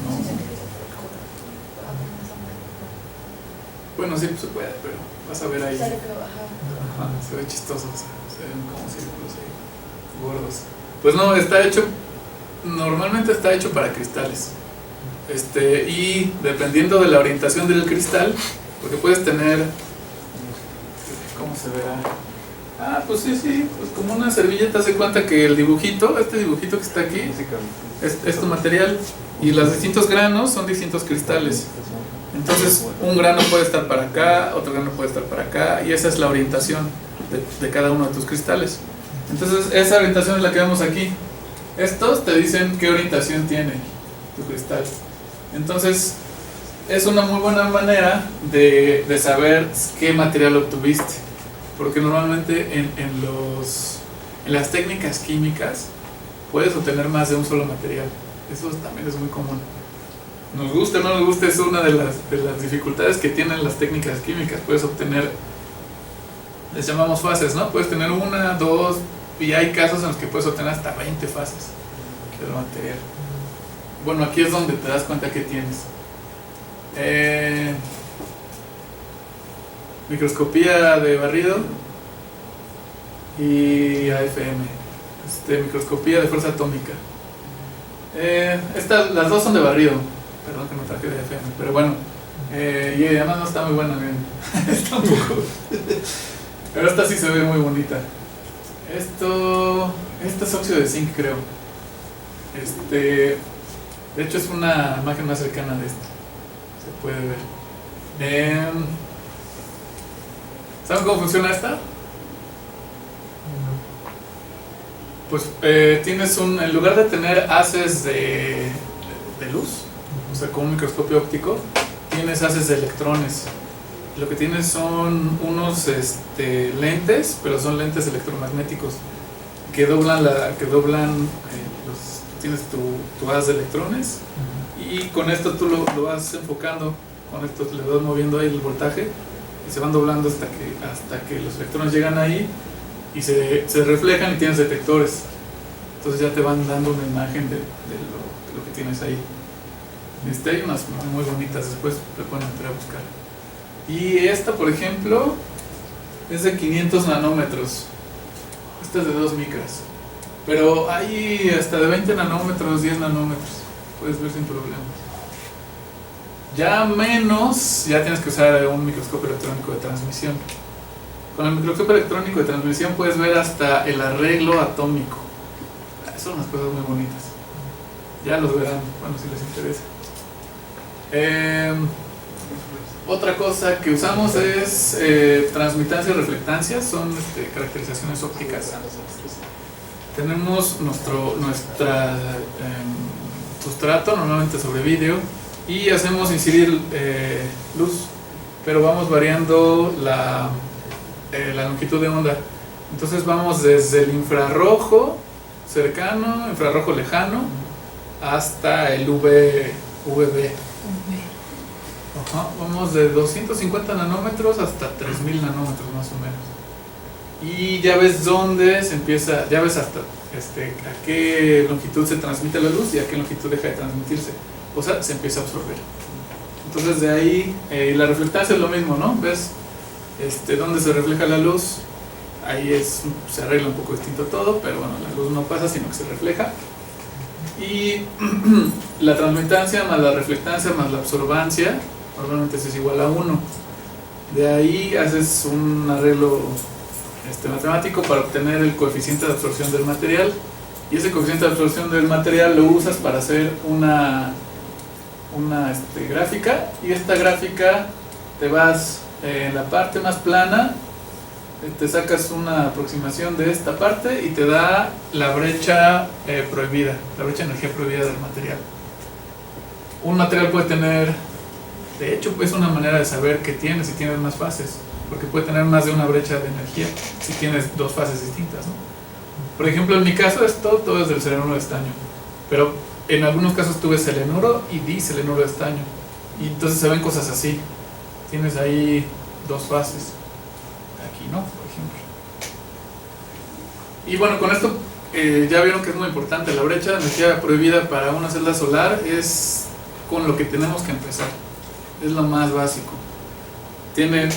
No. Bueno, sí, pues se puede, pero vas a ver ahí. Ajá, se ve chistoso, o sea, se ven como círculos ahí, gordos. Pues no, normalmente está hecho para cristales. Y dependiendo de la orientación del cristal, porque puedes tener, ¿cómo se verá? Pues sí, pues como una servilleta. Se cuenta que el dibujito, este dibujito que está aquí, es tu material, y los distintos granos son distintos cristales. Entonces un grano puede estar para acá, otro grano puede estar para acá, y esa es la orientación de cada uno de tus cristales. Entonces esa orientación es la que vemos aquí. Estos te dicen qué orientación tiene tu cristal. Entonces es una muy buena manera de saber qué material obtuviste, porque normalmente en las técnicas químicas puedes obtener más de un solo material. Eso también es muy común. Nos guste o no nos guste, es una de las dificultades que tienen las técnicas químicas. Puedes obtener, les llamamos fases, ¿no? Puedes tener una, dos, y hay casos en los que puedes obtener hasta 20 fases del material. Bueno, aquí es donde te das cuenta que tienes. Microscopía de barrido y AFM, microscopía de fuerza atómica. Las dos son de barrido, perdón que no traje de AFM, pero bueno, y además no está muy buena, bien. Está un poco, pero esta sí se ve muy bonita. Esto es óxido de zinc, creo. De hecho es una imagen más cercana de esta, se puede ver. ¿Saben cómo funciona esta? Pues tienes en lugar de tener haces de luz, o sea, con un microscopio óptico, tienes haces de electrones. Lo que tienes son unos lentes, pero son lentes electromagnéticos que doblan tienes tu haz de electrones, y con esto tú lo vas enfocando, con esto le vas moviendo ahí el voltaje y se van doblando hasta que los electrones llegan ahí y se reflejan y tienes detectores. Entonces ya te van dando una imagen de lo que tienes ahí. Hay unas muy bonitas, después le pueden entrar a buscar. Y esta, por ejemplo, es de 500 nanómetros. Esta es de 2 micras. Pero hay hasta de 20 nanómetros, 10 nanómetros. Puedes ver sin problemas. Ya menos, ya tienes que usar un microscopio electrónico de transmisión. Con el microscopio electrónico de transmisión puedes ver hasta el arreglo atómico. Son unas cosas muy bonitas. Ya los verán, bueno, si les interesa. Otra cosa que usamos es transmitancia y reflectancia, son caracterizaciones ópticas. Tenemos nuestra sustrato, normalmente sobre vidrio, y hacemos incidir luz, pero vamos variando la longitud de onda. Entonces vamos desde el infrarrojo cercano, infrarrojo lejano, hasta el UVB. Ajá, vamos de 250 nanómetros hasta 3000 nanómetros más o menos. Y ya ves dónde se empieza, ya ves hasta a qué longitud se transmite la luz y a qué longitud deja de transmitirse. O sea, se empieza a absorber. Entonces de ahí, la reflectancia es lo mismo, ¿no? ¿Ves dónde se refleja la luz? Ahí se arregla un poco distinto todo, pero bueno, la luz no pasa, sino que se refleja. Y la transmitancia más la reflectancia más la absorbancia, normalmente es igual a 1. De ahí haces un arreglo matemático para obtener el coeficiente de absorción del material, y ese coeficiente de absorción del material lo usas para hacer una gráfica, y esta gráfica te vas en la parte más plana, te sacas una aproximación de esta parte y te da la brecha prohibida, la brecha de energía prohibida del material. Un material puede tener, de hecho es una manera de saber que tienes, si tienes más fases, porque puede tener más de una brecha de energía si tienes dos fases distintas, ¿no? Por ejemplo, en mi caso todo es del selenuro de estaño, pero en algunos casos tuve selenuro y diselenuro de estaño, y entonces se ven cosas así. Tienes ahí dos fases, aquí, ¿no? Por ejemplo. Y bueno, con esto ya vieron que es muy importante. La brecha de energía prohibida para una celda solar es con lo que tenemos que empezar, es lo más básico.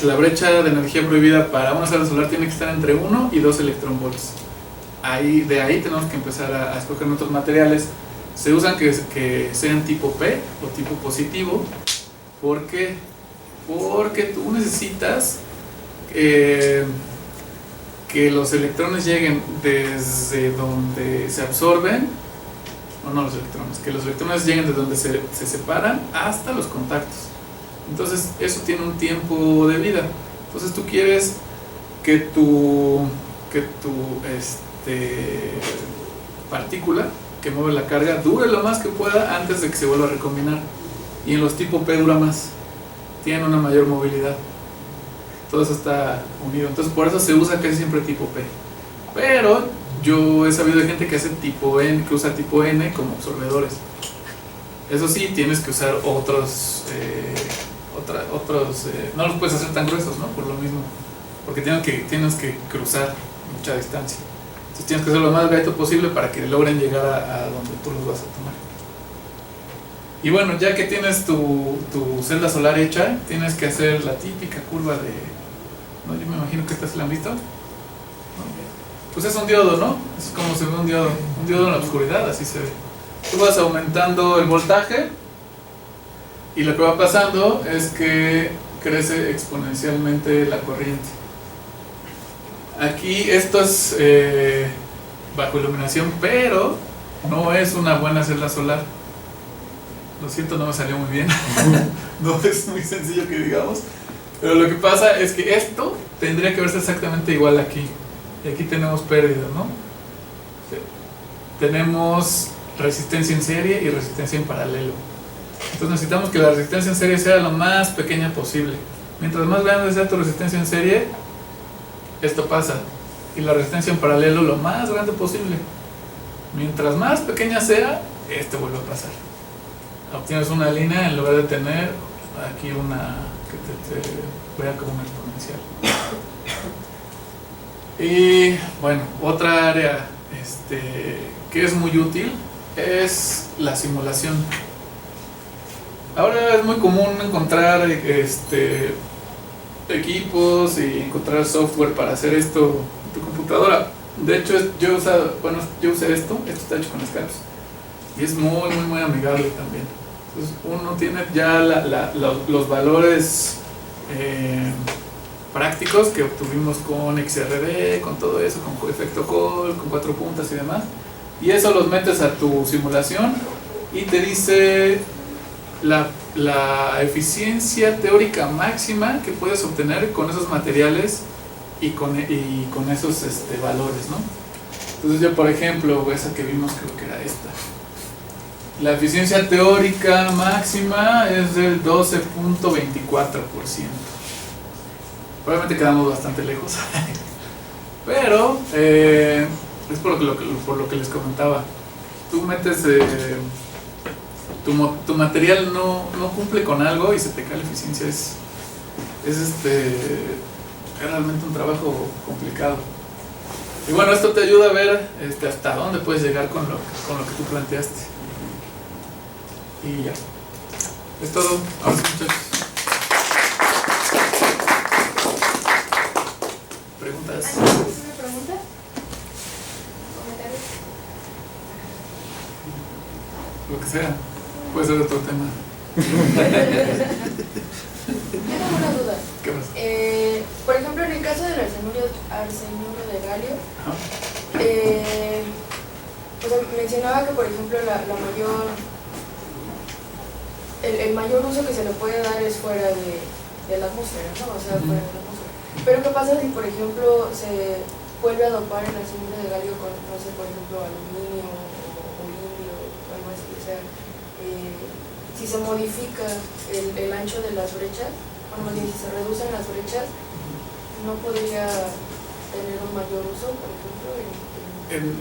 La brecha de energía prohibida para una celda solar tiene que estar entre 1 y 2 electronvolts. De ahí tenemos que empezar a escoger nuestros materiales. Se usan que sean tipo P o tipo positivo. ¿Por qué? Porque tú necesitas que los electrones lleguen desde donde se absorben, que los electrones lleguen desde donde se separan hasta los contactos. Entonces eso tiene un tiempo de vida. Entonces tú quieres que tu partícula que mueve la carga dure lo más que pueda antes de que se vuelva a recombinar, y en los tipo P dura más, tienen una mayor movilidad, todo eso está unido. Entonces por eso se usa casi siempre tipo P, pero yo he sabido de gente que hace tipo N, que usa tipo N como absorbedores. Eso sí, tienes que usar no los puedes hacer tan gruesos, ¿no? Por lo mismo, porque tienes que cruzar mucha distancia. Entonces tienes que hacer lo más recto posible para que logren llegar a donde tú los vas a tomar. Y bueno, ya que tienes tu celda solar hecha, tienes que hacer la típica curva de... ¿no? Yo me imagino que esta se la han visto. Pues es un diodo, ¿no? Es como se ve un diodo en la oscuridad, así se ve. Tú vas aumentando el voltaje y lo que va pasando es que crece exponencialmente la corriente. Aquí esto es bajo iluminación, pero no es una buena celda solar. Lo siento, no me salió muy bien. No es muy sencillo que digamos. Pero lo que pasa es que esto tendría que verse exactamente igual aquí. Y aquí tenemos pérdida, ¿no? Tenemos resistencia en serie y resistencia en paralelo. Entonces necesitamos que la resistencia en serie sea lo más pequeña posible. Mientras más grande sea tu resistencia en serie, esto pasa. Y la resistencia en paralelo lo más grande posible. Mientras más pequeña sea, esto vuelve a pasar. Obtienes una línea en lugar de tener aquí una que te vea como una exponencial. Y bueno, otra área que es muy útil es la simulación. Ahora es muy común encontrar equipos y encontrar software para hacer esto en tu computadora. De hecho, yo usé esto está hecho con Scalps y es muy, muy, muy amigable también. Entonces uno tiene ya los valores prácticos que obtuvimos con XRD, con todo eso, con efecto Hall, con 4 puntas y demás, y eso los metes a tu simulación y te dice la eficiencia teórica máxima que puedes obtener con esos materiales y con esos valores, ¿no? Entonces yo, por ejemplo, esa que vimos creo que era esta. La eficiencia teórica máxima es del 12.24%. Probablemente quedamos bastante lejos. Pero es por lo que les comentaba. Tú metes tu material no cumple con algo y se te cae la eficiencia. Es realmente un trabajo complicado. Y bueno, esto te ayuda a ver hasta dónde puedes llegar con lo que tú planteaste. Y ya. Es todo. Ahora sí, muchachos. ¿Preguntas? ¿Alguna pregunta? ¿Comentarios? Lo que sea. Puede ser otro tema. Yo tengo una duda. ¿Qué pasa? Por ejemplo, en el caso del arsenuro de galio, o sea, mencionaba que, por ejemplo, el mayor uso que se le puede dar es fuera de la atmósfera, ¿no? O sea, fuera de la atmósfera. Pero ¿qué pasa si, por ejemplo, se vuelve a dopar el arsenuro de galio con, no sé, por ejemplo, aluminio o litio o algo así? O sea, si se modifica el ancho de las brechas, bueno, si se reducen las brechas, ¿no podría tener un mayor uso, por ejemplo?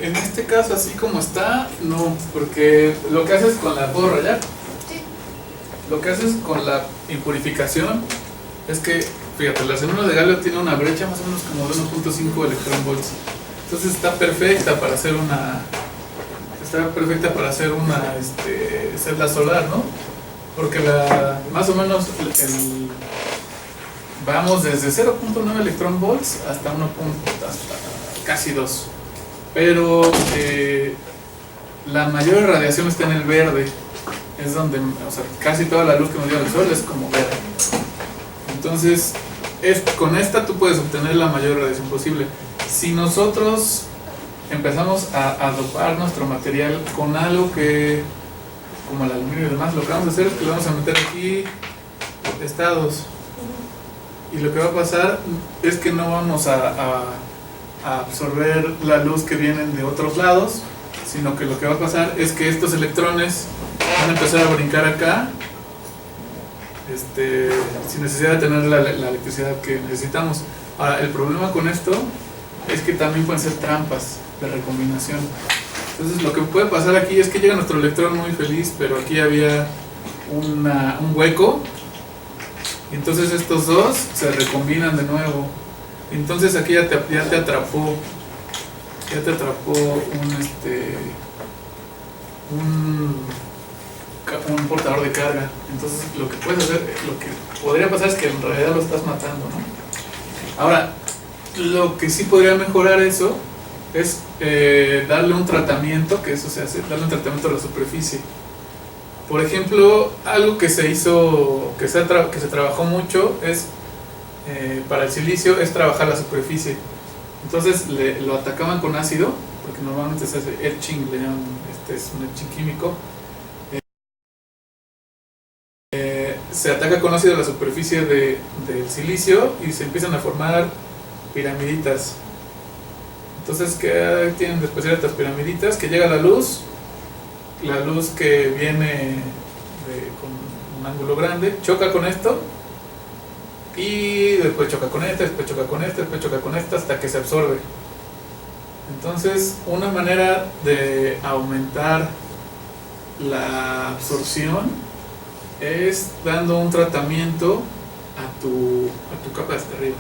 En este caso, así como está, no, porque lo que haces con la... ¿Puedo rayar? Sí. Lo que haces con la impurificación es que, fíjate, el arsenuro de galio tiene una brecha más o menos como de 1.5 electronvolts. Entonces está perfecta para hacer una celda solar, ¿no? Porque más o menos vamos desde 0.9 electronvolts hasta hasta casi 2. Pero la mayor radiación está en el verde. Es donde, o sea, casi toda la luz que nos dio el sol es como verde. Entonces, con esta tú puedes obtener la mayor radiación posible. Si nosotros empezamos a dopar nuestro material con algo que, como el aluminio y demás, lo que vamos a hacer es que le vamos a meter aquí estados. Y lo que va a pasar es que no vamos a absorber la luz que vienen de otros lados, sino que lo que va a pasar es que estos electrones van a empezar a brincar acá sin necesidad de tener la electricidad que necesitamos. Ahora, el problema con esto es que también pueden ser trampas de recombinación. Entonces lo que puede pasar aquí es que llega nuestro electrón muy feliz, pero aquí había un hueco, y entonces estos dos se recombinan de nuevo. Entonces aquí ya te atrapó un portador de carga. Entonces lo que puedes hacer, lo que podría pasar es que en realidad lo estás matando, ¿no? Ahora, lo que sí podría mejorar eso es darle un tratamiento, que eso se hace, darle un tratamiento a la superficie. Por ejemplo, algo que se hizo, que se trabajó mucho es para el silicio, es trabajar la superficie. Entonces lo atacaban con ácido, porque normalmente se hace etching, le llaman, es un etching químico. Se ataca con ácido la superficie del silicio y se empiezan a formar piramiditas. Entonces, ¿qué tienen de especial estas piramiditas? Que llega la luz que viene con un ángulo grande, choca con esto, y después choca con este, después choca con este, después choca con esta, hasta que se absorbe. Entonces, una manera de aumentar la absorción es dando un tratamiento a tu capa de hasta arriba.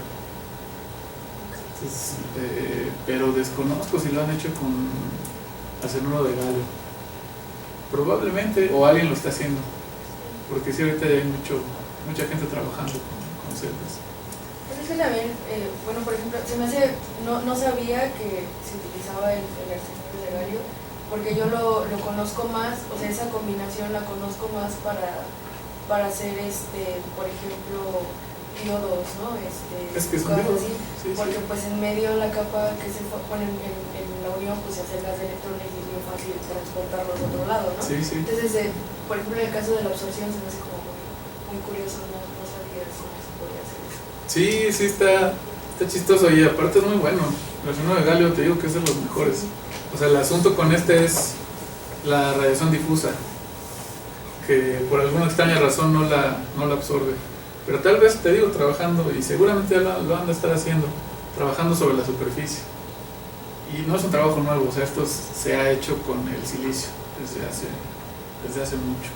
Entonces, pero desconozco si lo han hecho con acenuro de galio. Probablemente, o alguien lo está haciendo, porque sí, ahorita ya hay mucha gente trabajando con celdas. Pues es que también, bueno, por ejemplo, se me hace, no sabía que se utilizaba el acenuro de galio, porque yo lo conozco más, o sea, esa combinación la conozco más para hacer, por ejemplo, diodos, ¿no? Es que son cosas diodos, así, sí, porque sí. pues en medio de la capa que se pone en la unión, pues se hace gas de electrones y es muy fácil transportarlos a otro lado, ¿no? Sí, sí. Entonces, por ejemplo, en el caso de la absorción se me hace como muy curioso, no sabía si se podía hacer eso. Sí, está chistoso y aparte es muy bueno. El acenuro de galio, te digo que es de los mejores. O sea, el asunto con este es la radiación difusa, que por alguna extraña razón no la absorbe. Pero tal vez, te digo, trabajando, y seguramente ya lo han de estar haciendo, trabajando sobre la superficie. Y no es un trabajo nuevo, o sea, esto se ha hecho con el silicio desde hace mucho.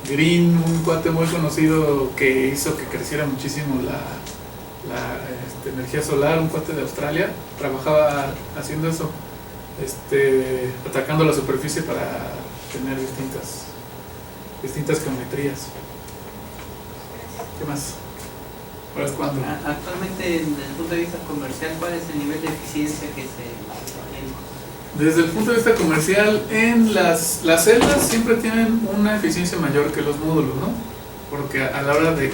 Green, un cuate muy conocido que hizo que creciera muchísimo la energía solar, un cuate de Australia, trabajaba haciendo eso, atacando la superficie para tener distintas geometrías. ¿Qué más? ¿Para cuándo? Actualmente, desde el punto de vista comercial, ¿cuál es el nivel de eficiencia que se tiene? Desde el punto de vista comercial, en las celdas siempre tienen una eficiencia mayor que los módulos, ¿no? Porque a la hora de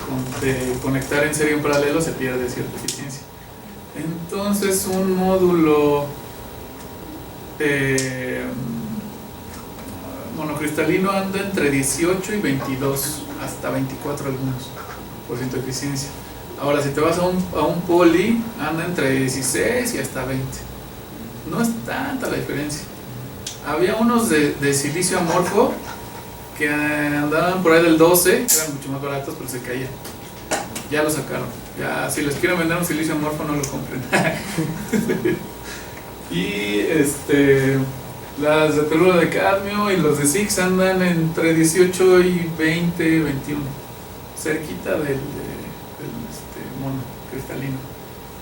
conectar en serie en paralelo se pierde cierta eficiencia. Entonces, un módulo monocristalino anda entre 18 y 22, hasta 24 algunos % de eficiencia. Ahora, si te vas a un poli, anda entre 16 y hasta 20. No es tanta la diferencia. Había unos de silicio amorfo que andaban por ahí del 12, que eran mucho más baratos, pero se caían. Ya lo sacaron. Ya, si les quieren vender un silicio amorfo, no lo compren. Y las de teluro de cadmio y los de SIX andan entre 18 y 20, 21, cerquita del mono cristalino.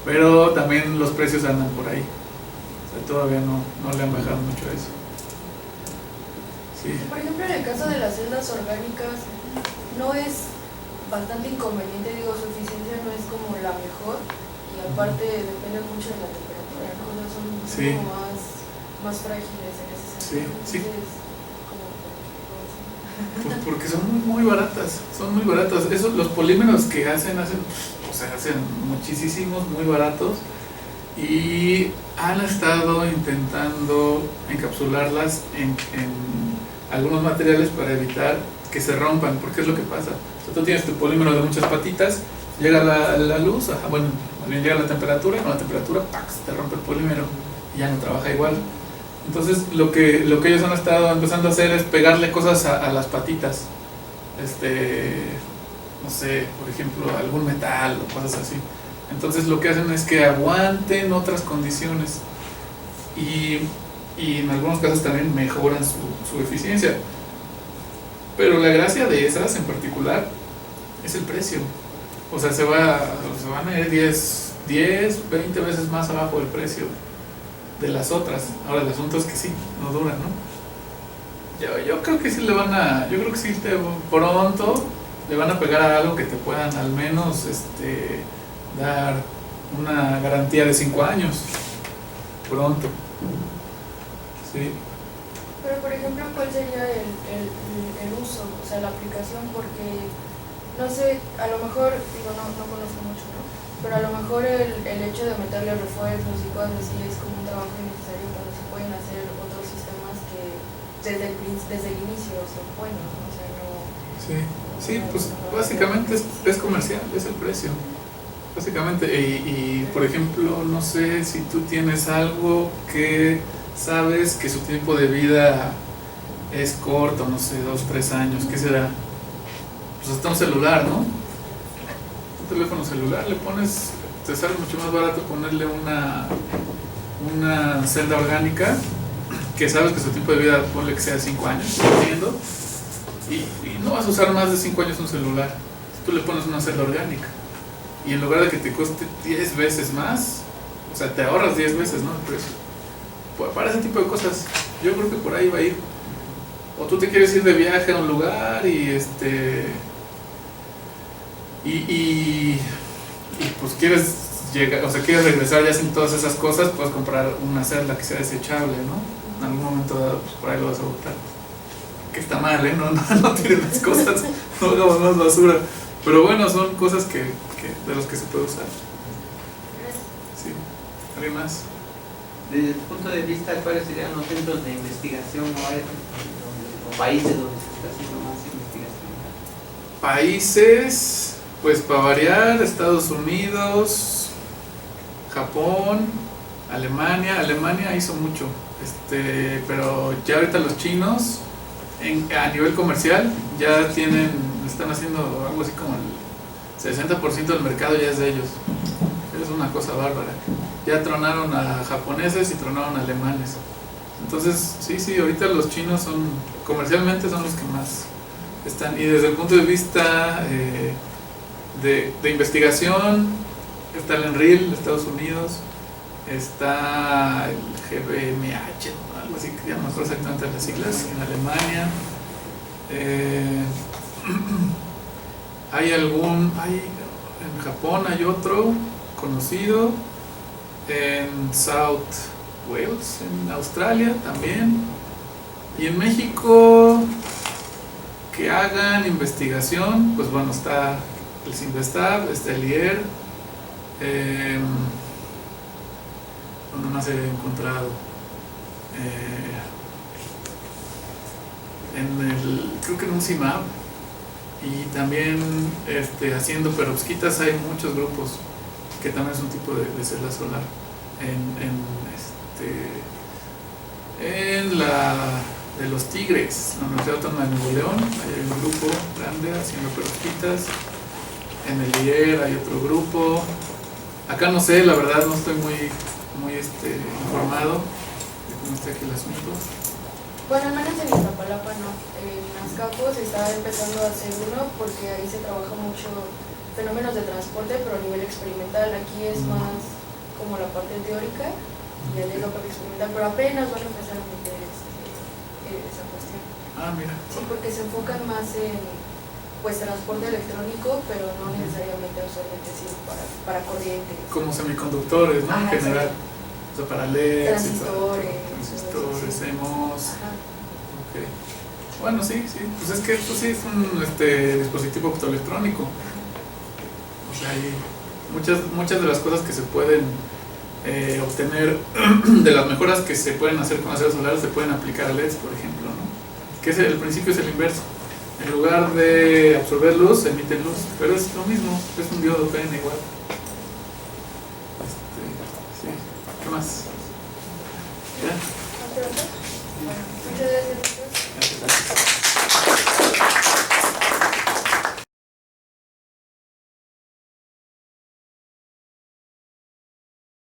Pero también los precios andan por ahí. O sea, todavía no le han bajado mucho a eso. Sí. Por ejemplo, en el caso de las celdas orgánicas, no es bastante inconveniente, digo, su eficiencia no es como la mejor, y aparte depende mucho de la temperatura, ¿no? O sea, son Sí. como más frágiles en ese sentido. Sí. Entonces, Pues porque son muy baratas, los polímeros que hacen muchísimos, muy baratos, y han estado intentando encapsularlas en algunos materiales para evitar que se rompan, porque es lo que pasa. O sea, tú tienes tu polímero de muchas patitas, llega la luz, llega la temperatura, y con la temperatura te rompe el polímero y ya no trabaja igual. Entonces lo que ellos han estado empezando a hacer es pegarle cosas a las patitas, no sé, por ejemplo, algún metal o cosas así. Entonces lo que hacen es que aguanten otras condiciones. y en algunos casos también mejoran su eficiencia. Pero la gracia de esas en particular es el precio. O sea, se van a ir 20 veces más abajo del precio de las otras. Ahora el asunto es que sí, no duran, ¿no? Yo creo que sí yo creo que sí pronto le van a pegar a algo que te puedan al menos dar una garantía de 5 años. Pronto. Sí. Pero por ejemplo, ¿cuál sería el uso, o sea, la aplicación? Porque, no sé, a lo mejor, digo, no conozco mucho, ¿no? Pero a lo mejor el hecho de meterle refuerzos y cosas así es como un trabajo innecesario cuando se pueden hacer otros sistemas que desde el inicio son buenos, ¿no? O sea, no... Sí, pues básicamente es comercial, es el precio. Básicamente, y por ejemplo, no sé si tú tienes algo que sabes que su tiempo de vida es corto, no sé, 2, 3 años, ¿qué será? Pues hasta un celular, ¿no? Un teléfono celular, te sale mucho más barato ponerle una celda orgánica, que sabes que su tiempo de vida, ponle que sea 5 años, entiendo, y no vas a usar más de 5 años un celular. Tú le pones una celda orgánica, y en lugar de que te cueste 10 veces más, o sea, te ahorras 10 veces, ¿no? El precio. Para ese tipo de cosas, yo creo que por ahí va a ir. O tú te quieres ir de viaje a un lugar y pues quieres llegar, o sea, quieres regresar ya sin todas esas cosas, puedes comprar una celda que sea desechable, ¿no? En algún momento dado, pues por ahí lo vas a botar. Que está mal, ¿eh? No tiren las cosas, no hagamos más basura. Pero bueno, son cosas de los que se puede usar. Sí, ¿alguien más? Desde tu punto de vista, ¿cuáles serían los centros de investigación o países donde se está haciendo más investigación? Países, pues para variar, Estados Unidos, Japón, Alemania hizo mucho, pero ya ahorita los chinos a nivel comercial ya están haciendo algo así como el 60% del mercado ya es de ellos. Es una cosa bárbara. Ya tronaron a japoneses y tronaron a alemanes. Entonces, sí, ahorita los chinos comercialmente son los que más están. Y desde el punto de vista de investigación, está el NRIL de Estados Unidos, está el GBMH, algo así, que ya no me acuerdo exactamente las siglas, en Alemania. En Japón hay otro conocido, en South Wales, en Australia también, y en México que hagan investigación, pues bueno, está el Cinvestav, está el IER, ¿dónde más he encontrado? Creo que en un CIMAP, y también haciendo perovskitas hay muchos grupos que también es un tipo de celda solar. En la de los Tigres, la Universidad Autónoma de Nuevo León, hay un grupo grande haciendo perovskitas. En el IER hay otro grupo. Acá no sé, la verdad no estoy muy informado de cómo está aquí el asunto. Bueno, al menos en Iztapalapa no. En Azcapo se está empezando a hacer uno porque ahí se trabaja mucho fenómenos de transporte, pero a nivel experimental. Aquí es más como la parte teórica y allá es la parte experimental, pero apenas van a empezar a meter esa cuestión. Ah, mira. Sí, porque se enfocan más en transporte electrónico, pero no necesariamente usualmente sirve para corriente. Como semiconductores, ¿no? En general. O sea, para LEDs, transistores, CMOS. Okay. Bueno, sí, pues es que esto sí es un dispositivo optoelectrónico. O sea, hay muchas de las cosas que se pueden obtener, de las mejoras que se pueden hacer con acero solar, se pueden aplicar a LEDs, por ejemplo, ¿no? Que el principio es el inverso. En lugar de absorber luz, emite luz, pero es lo mismo, es un diodo PN igual. Sí. ¿Qué más? ¿Ya? Bueno, muchas gracias. Gracias.